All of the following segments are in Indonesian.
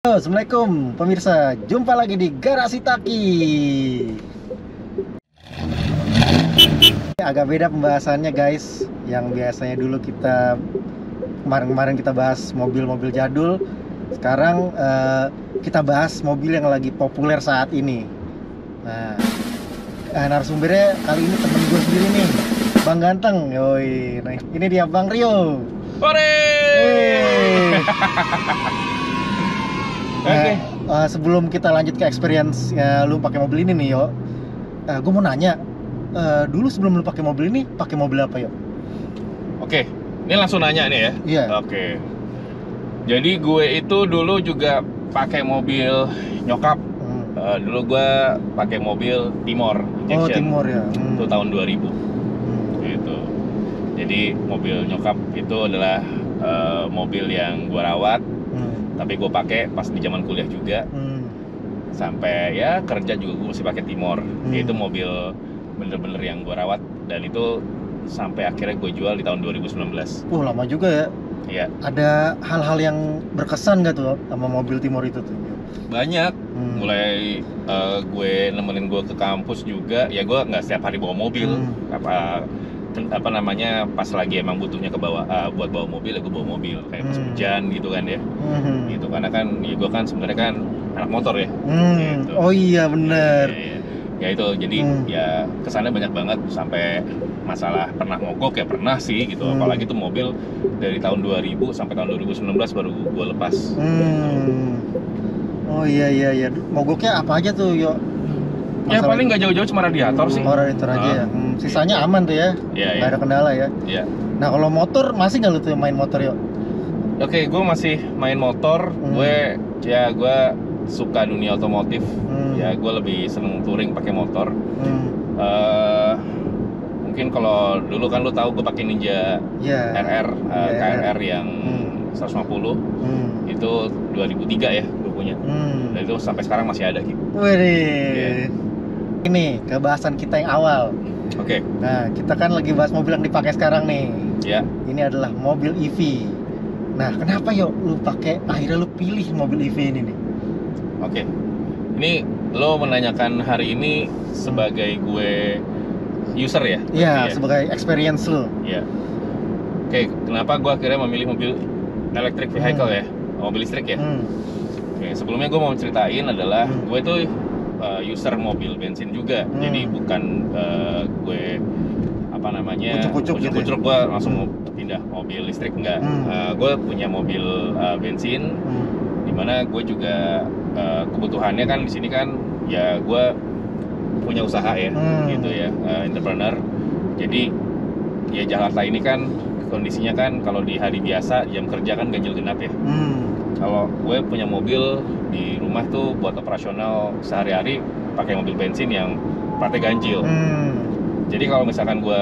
Halo, Assalamualaikum pemirsa, jumpa lagi di Garasi Taki. Agak beda pembahasannya guys. Yang biasanya dulu kita kemarin-kemarin kita bahas mobil-mobil jadul. Sekarang kita bahas mobil yang lagi populer saat ini. Nah, narasumbernya kali ini temen gue sendiri nih, Bang Ganteng. Yoi, nah, ini dia Bang Rio. Hore! Nah, sebelum kita lanjut ke experience lu pakai mobil ini nih, Yo. Gue mau nanya, dulu sebelum lu pakai mobil ini, pakai mobil apa, Yo? Oke, ini langsung nanya nih ya. Iya. Oke. Jadi gue itu dulu juga pakai mobil nyokap. Dulu gue pakai mobil Timor Oh, Injection. Timor ya. Itu tahun 2000. Gitu. Jadi mobil nyokap itu adalah mobil yang gue rawat. Tapi gue pakai pas di zaman kuliah juga. Sampai ya kerja juga gue masih pakai Timor. Itu mobil bener-bener yang gue rawat, dan itu sampai akhirnya gue jual di tahun 2019. Lama juga ya. Iya. Ada hal-hal yang berkesan gak tuh sama mobil Timor itu tuh? Banyak. Mulai gue nemenin gue ke kampus juga. Ya gue nggak setiap hari bawa mobil. Apa namanya, pas lagi emang butuhnya buat bawa mobil, ya gue bawa mobil kayak pas hujan gitu kan ya. Gitu, karena kan ya gue kan sebenarnya kan anak motor ya. Gitu. Oh iya bener. Ya itu, jadi ya kesannya banyak banget. Sampai masalah pernah mogok ya pernah sih gitu. Apalagi tuh mobil dari tahun 2000 sampai tahun 2019 baru gue lepas. Oh iya. Mogoknya apa aja tuh, Yo? Ya paling nggak jauh-jauh cuma radiator sih. Oh, radiator aja ya. Sisanya aman tuh ya. Nggak ada kendala ya. Iya. Nah, kalau motor masih nggak lu tuh main motor, Yo? Oke, gue masih main motor. Gue suka dunia otomotif. Ya gue lebih seneng touring pakai motor. Mungkin kalau dulu kan lu tahu gue pakai Ninja RR, KRR yang 150. Itu 2003 ya gue punya. Dan itu sampai sekarang masih ada gitu. Wih. Ini kebahasan kita yang awal. Oke. Nah, kita kan lagi bahas mobil yang dipakai sekarang nih. Ya. Ini adalah mobil EV. Nah, kenapa, Yo akhirnya lu pilih mobil EV ini nih? Oke. Ini lo menanyakan hari ini sebagai gue user ya? Iya, sebagai experience lo. Iya. Oke, kenapa gue akhirnya memilih mobil electric vehicle ya? Mobil listrik ya? Oke, sebelumnya gue mau ceritain adalah gue tuh user mobil bensin juga. Jadi bukan gue apa namanya kucuk-kucuk gue langsung mau pindah mobil listrik, enggak. Gue punya mobil bensin, dimana gue juga kebutuhannya kan di sini kan ya gue punya usaha ya, gitu ya, entrepreneur. Jadi ya Jakarta ini kan kondisinya kan kalau di hari biasa jam kerja kan ganjil genap ya. Kalau gue punya mobil di rumah tuh buat operasional sehari-hari pakai mobil bensin yang platnya ganjil. Jadi kalau misalkan gue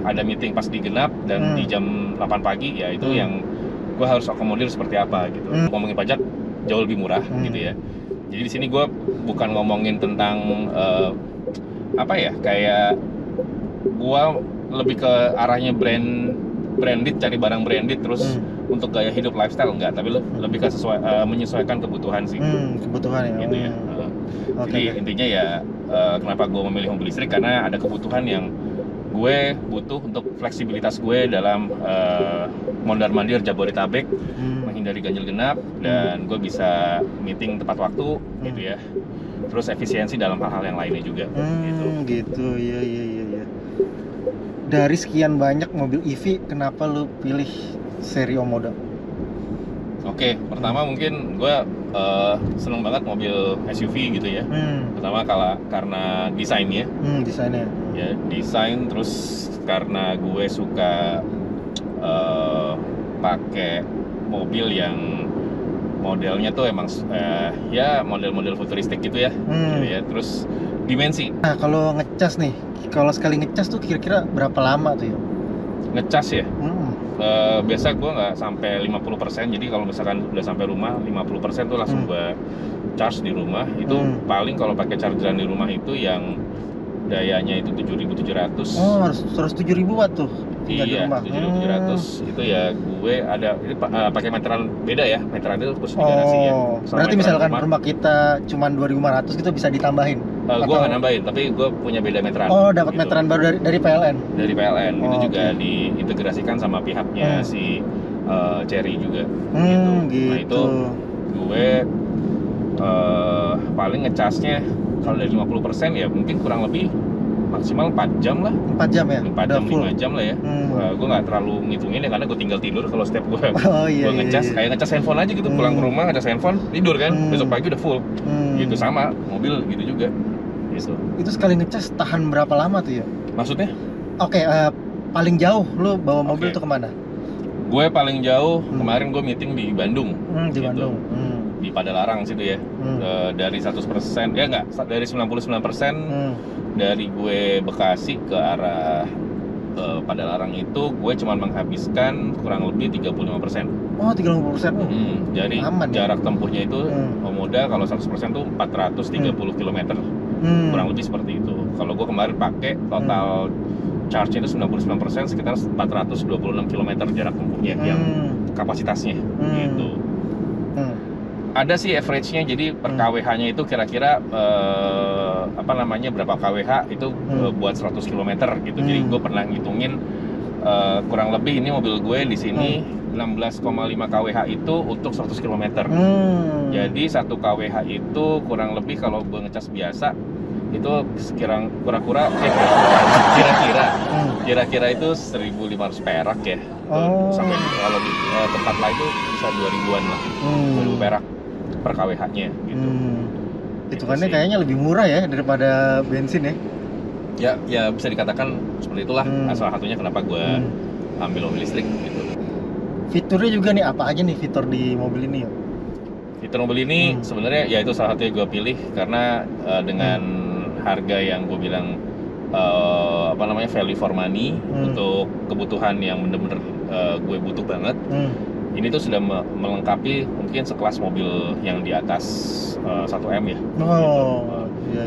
ada meeting pas di genap dan di jam 8 pagi ya itu yang gue harus akomodir seperti apa gitu. Ngomongin pajak jauh lebih murah gitu ya. Jadi di sini gue bukan ngomongin tentang apa ya, kayak gue lebih ke arahnya branded, cari barang branded terus untuk gaya hidup lifestyle enggak, tapi lebih ke menyesuaikan kebutuhan sih. Kebutuhan ya. Gitu ya. Jadi intinya ya kenapa gue memilih mobil listrik, karena ada kebutuhan yang gue butuh untuk fleksibilitas gue dalam mondar-mandir Jabodetabek, menghindari ganjil genap, dan gue bisa meeting tepat waktu gitu ya. Terus efisiensi dalam hal-hal yang lainnya juga. Gitu. Iya. Dari sekian banyak mobil EV, kenapa lu pilih seri Omoda? Oke, pertama mungkin gue seneng banget mobil SUV gitu ya. Pertama karena desainnya. Desainnya. Ya, desain, terus karena gue suka pakai mobil yang modelnya tuh emang ya model-model futuristik gitu ya. Gitu ya. Terus dimensi. Nah, kalau ngecas nih, kalau sekali ngecas tuh kira-kira berapa lama tuh, Yo? Ngecas ya? Biasa gue nggak sampai 50%. Jadi kalau misalkan udah sampai rumah 50% tuh langsung gue charge di rumah. Itu paling kalau pakai chargeran di rumah itu yang dayanya itu 7.700. Oh, harus 7.000 watt tuh tinggal di Iya, rumah. 7.700 itu ya gue ada ini pakai meteran beda ya, meteran itu khusus generasi ya. Oh, Sama berarti meteran misalkan rumah kita cuman 2.500 gitu bisa ditambahin? gue Atau- nggak nambahin, tapi gue punya beda meteran. Oh, dapat gitu. meteran baru dari PLN. Dari PLN Oh, itu juga oke. diintegrasikan sama pihaknya si Cherry juga. Gitu. Nah itu gue paling ngecasnya kalau dari 50% ya mungkin kurang lebih maksimal 4 jam lah. 4 jam ya? 4 jam, 5 jam lah ya. Gue nggak terlalu ngitungin ya karena gue tinggal tidur kalau setiap gue Oh, iya, gue ngecas, kayak ngecas handphone aja gitu. Pulang ke rumah ngecas handphone, tidur kan, besok pagi udah full. Gitu sama mobil gitu juga. Gitu. Itu sekali ngecas tahan berapa lama tuh ya? Maksudnya? Oke, paling jauh lu bawa mobil tuh kemana? Gue paling jauh kemarin gue meeting di Bandung. Di gitu. Bandung. Di Padalarang situ ya. Dari 100% ya enggak, dari 99% dari gue Bekasi ke arah Padalarang itu gue cuma menghabiskan kurang lebih 35%. Oh, 35%. Jadi aman, jarak ya? tempuhnya itu modal kalau 100% tuh 430 km. Kurang lebih seperti itu. Kalau gue kemarin pakai total charge-nya itu 99%, sekitar 426 km jarak tempuhnya yang kapasitasnya gitu. Ada sih average-nya, jadi per kWh-nya itu kira-kira berapa kWh itu buat 100 km gitu. Jadi gue pernah ngitungin kurang lebih ini mobil gue di sini 16,5 kWh itu untuk 100 km. Jadi 1 kWh itu kurang lebih kalau gue ngecas biasa itu kira-kira itu 1.500 perak ya. Sampai kalau di tempat lain itu bisa 2.000-an lah. 2.000 perak per kWh-nya gitu. Hitungannya kayaknya lebih murah ya daripada bensin ya. Ya bisa dikatakan seperti itulah. Salah satunya kenapa gue ambil mobil listrik gitu. Fiturnya juga nih, apa aja nih fitur di mobil ini ya? Fitur mobil ini sebenarnya ya itu salah satunya gue pilih karena dengan harga yang gue bilang value for money untuk kebutuhan yang bener-bener gue butuh banget. Ini tuh sudah melengkapi mungkin sekelas mobil yang di atas 1M ya.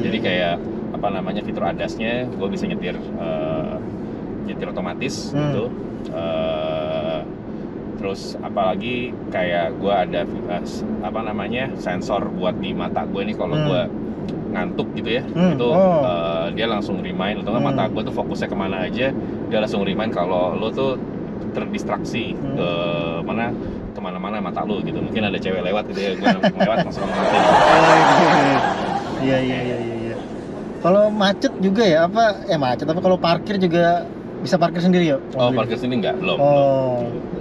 Jadi kayak fitur ADAS-nya gue bisa nyetir otomatis gitu. Terus apalagi kayak gue ada sensor buat di mata gue nih kalau gue ngantuk gitu ya, itu dia langsung remind atau mata gue tuh fokusnya kemana aja, dia langsung remind kalau lo tuh terdistraksi kemana-mana mata lo gitu. Mungkin ada cewek lewat gitu ya, gue lewat langsung ngerti. Iya. Kalau macet juga ya macet, tapi kalau parkir juga bisa parkir sendiri ya? Parkir sendiri enggak, belum.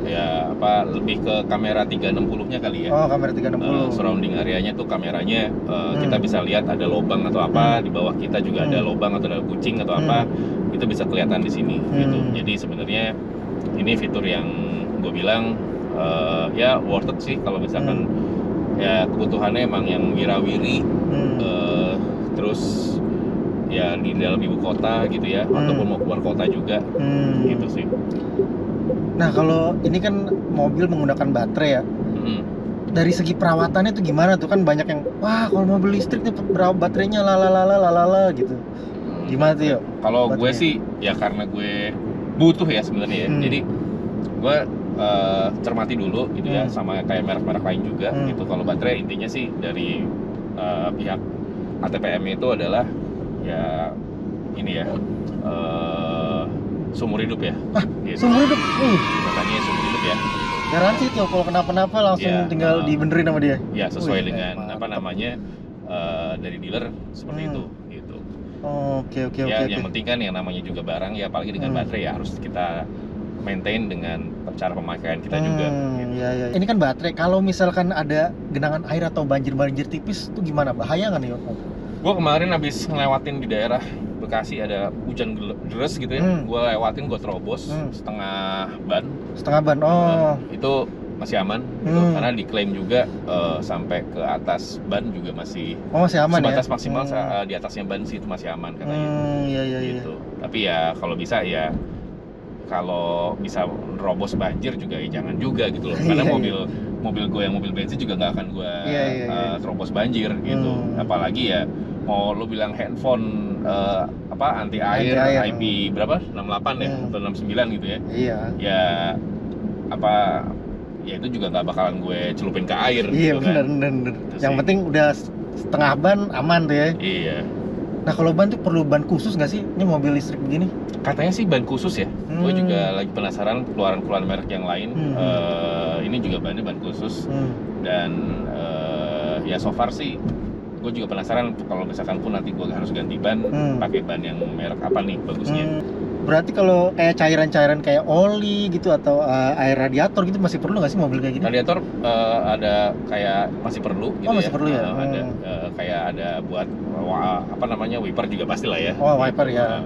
Ya lebih ke kamera 360-nya kali ya. Kamera 360. Surrounding areanya tuh kameranya kita bisa lihat ada lubang atau apa, di bawah kita juga ada lubang atau ada kucing atau apa, itu bisa kelihatan di sini gitu. Jadi sebenarnya ini fitur yang gue bilang ya worth it sih kalau misalkan ya kebutuhannya emang yang wirawiri, terus ya di dalam ibu kota gitu ya, ataupun mau keluar kota juga gitu sih. Nah, kalau ini kan mobil menggunakan baterai ya. Dari segi perawatannya tuh gimana tuh? Kan banyak yang kalau mobil listrik nih baterainya lalala gitu. Gimana tuh ya? Kalau gue sih ya karena gue butuh ya sebenarnya ya. Jadi gue cermati dulu gitu ya, sama kayak merek-merek lain juga gitu. Kalau baterai intinya sih dari pihak ATPM itu adalah ya ini ya seumur hidup ya. Gitu. Seumur hidup? Katanya seumur hidup ya. Garansi tuh kalau kenapa-napa langsung tinggal dibenerin sama dia. Ya sesuai dengan dari dealer seperti itu gitu. Oke. Yang penting kan yang namanya juga barang ya, apalagi dengan baterai ya harus kita maintain dengan cara pemakaian kita juga. Iya. Ini kan baterai. Kalau misalkan ada genangan air atau banjir tipis tuh gimana? Bahaya nggak nih? Gue kemarin habis ngelewatin di daerah Bekasi ada hujan deras gitu ya, gue lewatin, gue terobos setengah ban. Itu masih aman gitu, karena diklaim juga sampai ke atas ban juga masih aman sebatas ya? Maksimal di atasnya ban sih itu masih aman katanya. Iya. Gitu. Tapi ya kalau bisa ya kalau bisa nerobos banjir juga ya jangan juga gitu loh, karena mobil gue yang mobil bensin juga nggak akan gue terobos banjir gitu. Apalagi ya mau lu bilang handphone anti air, IP berapa 68 ya atau 69 gitu ya. Iya. Ya ya itu juga nggak bakalan gue celupin ke air. Iya, gitu kan. bener. Yang penting udah setengah ban aman tuh ya. Iya. Nah kalau ban tuh perlu ban khusus nggak sih? Ini mobil listrik begini? Katanya sih ban khusus ya. Gue juga lagi penasaran keluaran merek yang lain. Ini juga ban khusus. Dan ya so far sih gue juga penasaran kalau misalkan pun nanti gue harus ganti ban, pakai ban yang merek apa nih bagusnya. Berarti kalau kayak cairan-cairan kayak oli gitu atau air radiator gitu masih perlu nggak sih mobil kayak gini? Radiator ada kayak masih perlu gitu. Masih perlu ya? Ada kayak ada buat wiper juga pasti lah ya. Oh, wiper ya.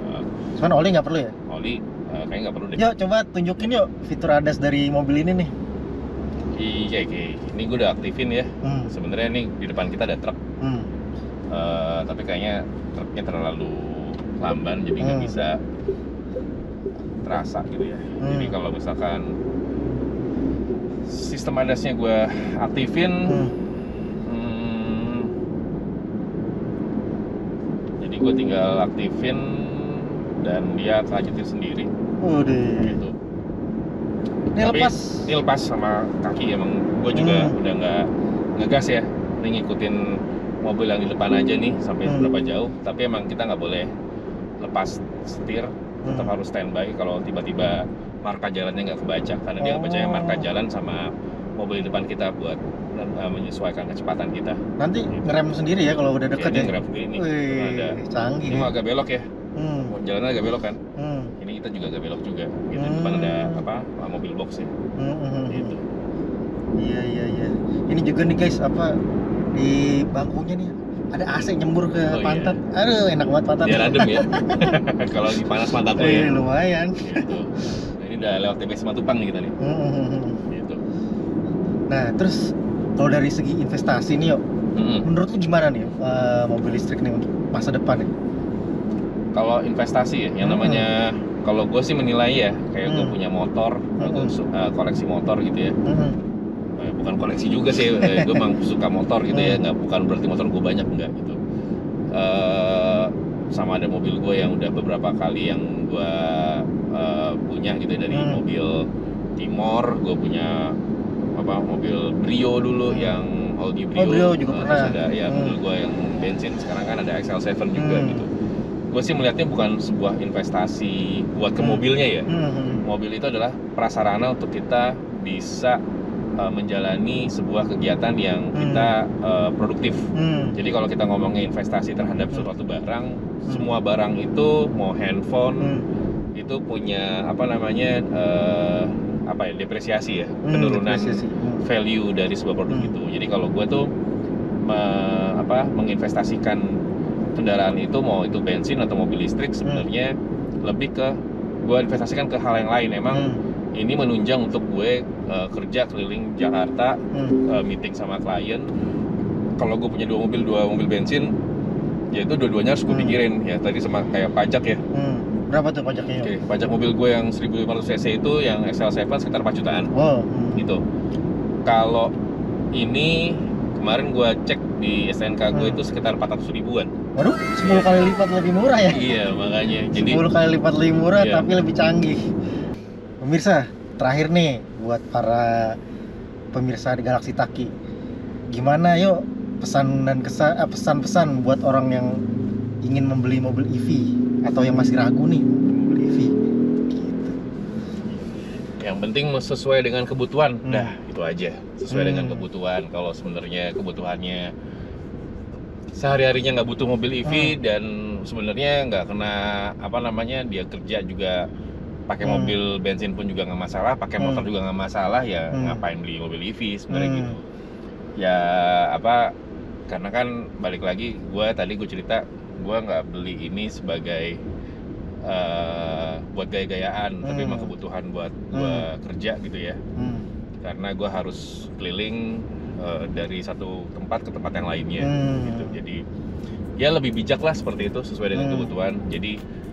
Cuman oli nggak perlu ya? Oli kayaknya nggak perlu deh. Yuk coba tunjukin yuk fitur ADAS dari mobil ini nih. Iya, ini gue udah aktifin ya. Sebenarnya nih di depan kita ada truk. Tapi kayaknya truknya terlalu lamban jadi nggak bisa terasa gitu ya. Jadi kalau misalkan sistem ADAS-nya gue aktifin, jadi gue tinggal aktifin dan dia lanjutin sendiri. Gitu. Ini lepas sama kaki, emang gue juga udah nggak ngegas ya. Ini ngikutin mobil yang di depan aja nih sampai seberapa jauh. Tapi emang kita nggak boleh lepas setir, tetap harus standby kalau tiba-tiba marka jalannya nggak kebaca, karena dia ngebacanya marka jalan sama mobil di depan kita buat menyesuaikan kecepatan kita. Nanti ngerem sendiri ya kalau udah dekat ya? Ngerem sendiri nih. Canggih. Ini agak belok ya. Jalannya agak belok kan. Ini kita juga agak belok juga. Gitu. Depan ada mobil box ya. Gitu. Iya. Ini juga nih guys, di bangkunya nih ada AC nyembur ke pantat. Iya. Aduh, enak banget pantat. Biar adem ya. Kalau lagi panas pantat lo ya. Lumayan. Gitu. Nah, ini udah lewat TBS Matupang nih kita nih. Gitu. Nah, terus kalau dari segi investasi nih yuk, menurut lu gimana nih mobil listrik nih untuk masa depan nih? Kalau investasi ya, yang namanya kalau gue sih menilai ya, kayak gue punya motor, gue koleksi motor gitu ya. Bukan koleksi juga sih, gue emang suka motor gitu ya, bukan berarti motor gue banyak, enggak gitu. Sama ada mobil gue yang udah beberapa kali yang gue punya gitu ya, dari mobil Timor, gue punya mobil Brio dulu yang Audi Brio. Brio juga pernah. Terus ada ya mobil gue yang bensin, sekarang kan ada XL7 juga gitu. Gue sih melihatnya bukan sebuah investasi buat ke mobilnya ya. Mobil itu adalah prasarana untuk kita bisa menjalani sebuah kegiatan yang kita produktif. Jadi kalau kita ngomongin investasi terhadap suatu barang, semua barang itu mau handphone itu punya depresiasi ya, penurunan value dari sebuah produk itu. Jadi kalau gue tuh menginvestasikan kendaraan itu, mau itu bensin atau mobil listrik, sebenarnya lebih ke gue investasikan ke hal yang lain. Emang ini menunjang untuk gue kerja keliling Jakarta, meeting sama klien. Kalau gue punya dua mobil bensin, ya itu dua-duanya harus gue pikirin ya. Tadi sama kayak pajak ya. Berapa tuh pajaknya? Oke, pajak mobil gue yang 1500 cc itu yang XL7 sekitar 4 jutaan. Gitu. Kalau ini kemarin gue cek di STNK gue itu sekitar 400 ribuan. Waduh, 10 kali lipat lebih murah ya? Iya, makanya. Jadi 10 kali lipat lebih murah, tapi lebih canggih. Pemirsa, terakhir nih buat para pemirsa di Galaxy Taki, gimana yuk pesan dan pesan-pesan buat orang yang ingin membeli mobil EV atau yang masih ragu nih mobil EV gitu. Yang penting sesuai dengan kebutuhan, itu aja. Sesuai dengan kebutuhan. Kalau sebenarnya kebutuhannya sehari-harinya nggak butuh mobil EV dan sebenarnya nggak kena dia kerja juga pakai mobil bensin pun juga nggak masalah, pakai motor juga nggak masalah, ya ngapain beli mobil EV sebenarnya gitu. Ya karena kan balik lagi gue cerita gue nggak beli ini sebagai buat gaya-gayaan, tapi emang kebutuhan buat gue kerja gitu ya. Karena gue harus keliling dari satu tempat ke tempat yang lainnya gitu. Jadi ya lebih bijak lah seperti itu, sesuai dengan kebutuhan. Jadi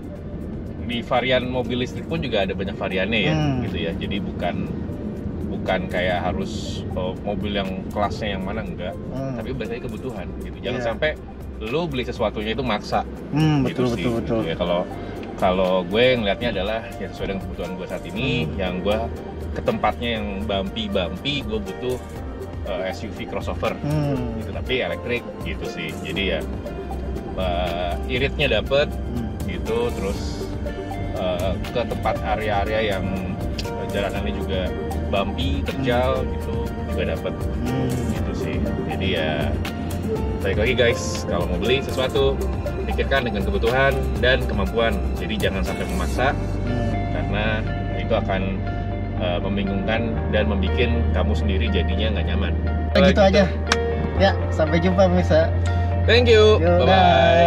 di varian mobil listrik pun juga ada banyak variannya ya gitu ya. Jadi bukan kayak harus mobil yang kelasnya yang mana, enggak, tapi balik lagi kebutuhan gitu. Jangan sampai lu beli sesuatunya itu maksa. Betul Gitu sih. betul. Ya, kalau gue ngelihatnya adalah ya sesuai dengan kebutuhan gue saat ini, yang gue ke tempatnya yang bumpy, gue butuh SUV crossover gitu, tapi elektrik gitu sih. Jadi ya iritnya dapet gitu, terus ke tempat area-area yang jalanannya juga bumpy, terjal gitu juga dapet gitu sih. Jadi ya balik lagi guys, kalau mau beli sesuatu pikirkan dengan kebutuhan dan kemampuan. Jadi jangan sampai memaksa, karena itu akan membingungkan dan membuat kamu sendiri jadinya nggak nyaman. Gitu aja. Ya, sampai jumpa pemirsa. Thank you. Yo, Bye bye.